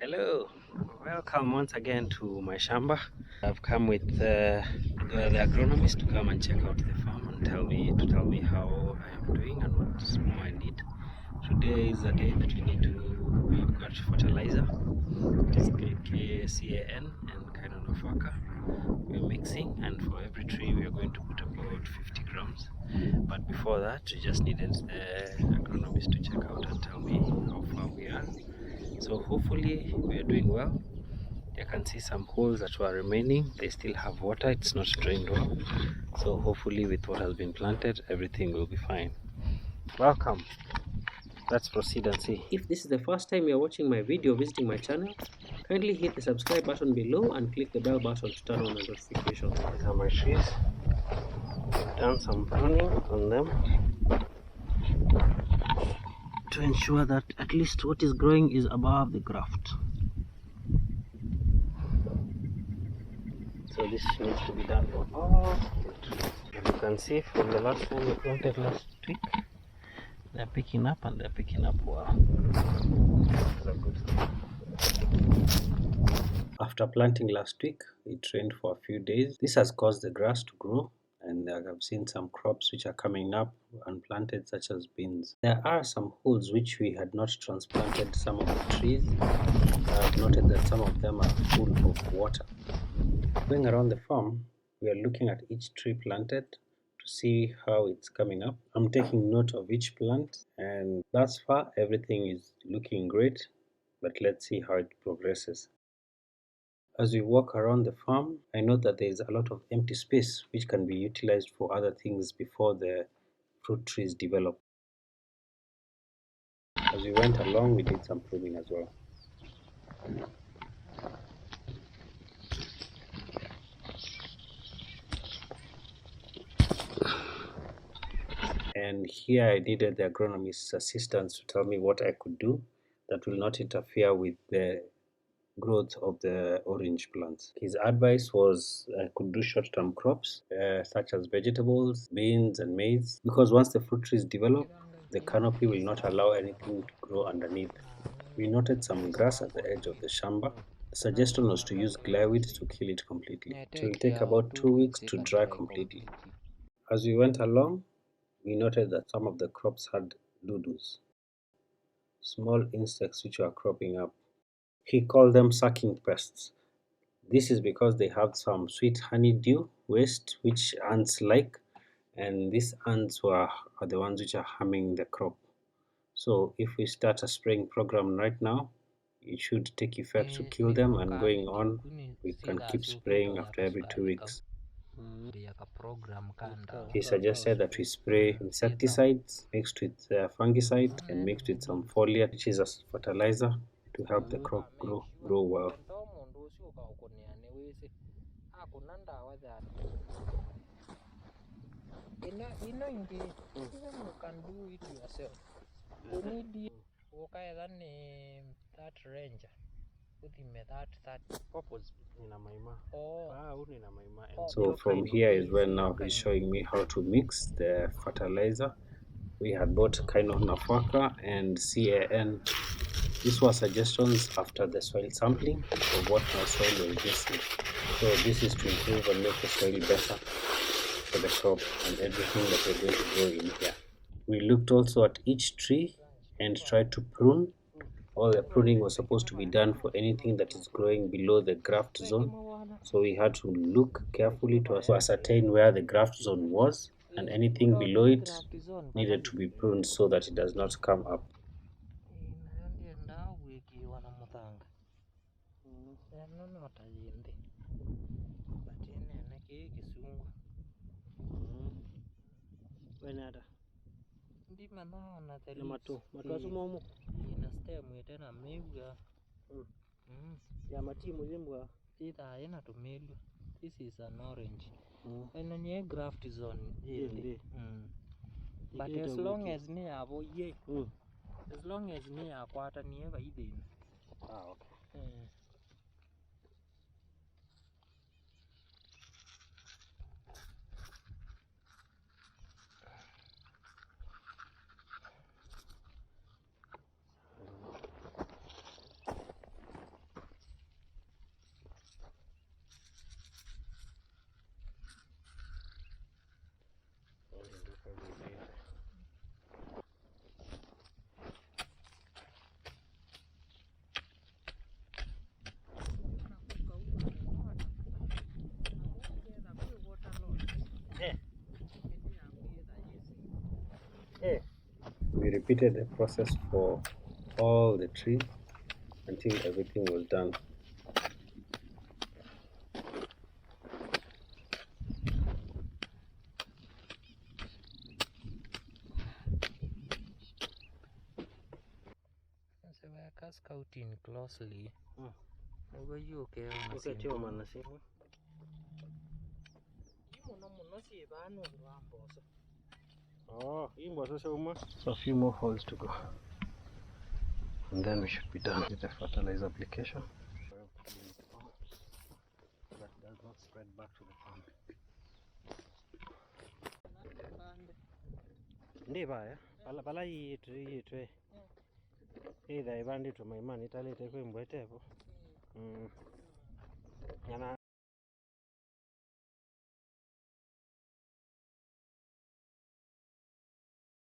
Hello, welcome once again to my shamba. I've come with the agronomist to come and check out the farm and tell me how I am doing and what more I need. Today is the day that we've got fertilizer. It is KCAN and Kainonofaka. We're mixing, and for every tree we are going to put about 50 grams. But before that, we just needed the agronomist to check out and tell me how far we are. So hopefully we are doing well. You can see some holes that were remaining. They still have water. It's not drained well. So hopefully with what has been planted, everything will be fine. Welcome. Let's proceed and see. If this is the first time you're watching my video visiting my channel, kindly hit the subscribe button below and click the bell button to turn on the notification. These are my trees. I've done some pruning on them to ensure that at least what is growing is above the graft. So this needs to be done for all the trees. As you can see from the last time we planted last week, they're picking up and they're picking up well. That's a good thing. After planting last week, it rained for a few days. This has caused the grass to grow, and I've seen some crops which are coming up unplanted, such as beans. There are some holes which we had not transplanted some of the trees. I've noted that some of them are full of water. Going around the farm, we are looking at each tree planted to see how it's coming up. I'm taking note of each plant, and thus far everything is looking great, but let's see how it progresses. As we walk around the farm, I note that there is a lot of empty space which can be utilized for other things before the fruit trees develop. As we went along, we did some pruning as well. And here I needed the agronomist's assistance to tell me what I could do that will not interfere with the growth of the orange plants. His advice was I could do short-term crops such as vegetables, beans and maize, because once the fruit trees develop, the canopy will not allow anything to grow underneath. We noted some grass at the edge of the shamba. The suggestion was to use glyweed to kill it completely. It will take about 2 weeks to dry completely. As we went along, we noted that some of the crops had dudus, small insects which were cropping up. He called them sucking pests. This is because they have some sweet honeydew waste which ants like, and these ants are the ones which are harming the crop. So if we start a spraying program right now, it should take effect to kill them, and going on we can keep spraying after every 2 weeks. He suggested that we spray insecticides mixed with fungicide and mixed with some foliar, which is a fertilizer, to help the crop grow well. You can do it yourself. You need okay than that ranger. Put him that purpose in a maima. So from here is where now he's showing me how to mix the fertilizer. We had bought Kainonofaka and CAN. These were suggestions after the soil sampling of what my soil was missing. So this is to improve and make the soil better for the crop and everything that we're going to grow in here. We looked also at each tree and tried to prune. All the pruning was supposed to be done for anything that is growing below the graft zone. So we had to look carefully to ascertain where the graft zone was, and anything below it needed to be pruned so that it does not come up. This is an orange. And then your graft is on. But as long as me have as long as me have quarter never eating. Okay. repeated the process for all the trees until everything was done. So we are scouting closely. Over you okay? Okay, tio manasimu. Oh, so a few more holes to go, and then we should be done with the fertilizer application. That does not spread back to the farm. Ndiba pala yitwe either ibanditwe maimani italete kwimbwetepo yana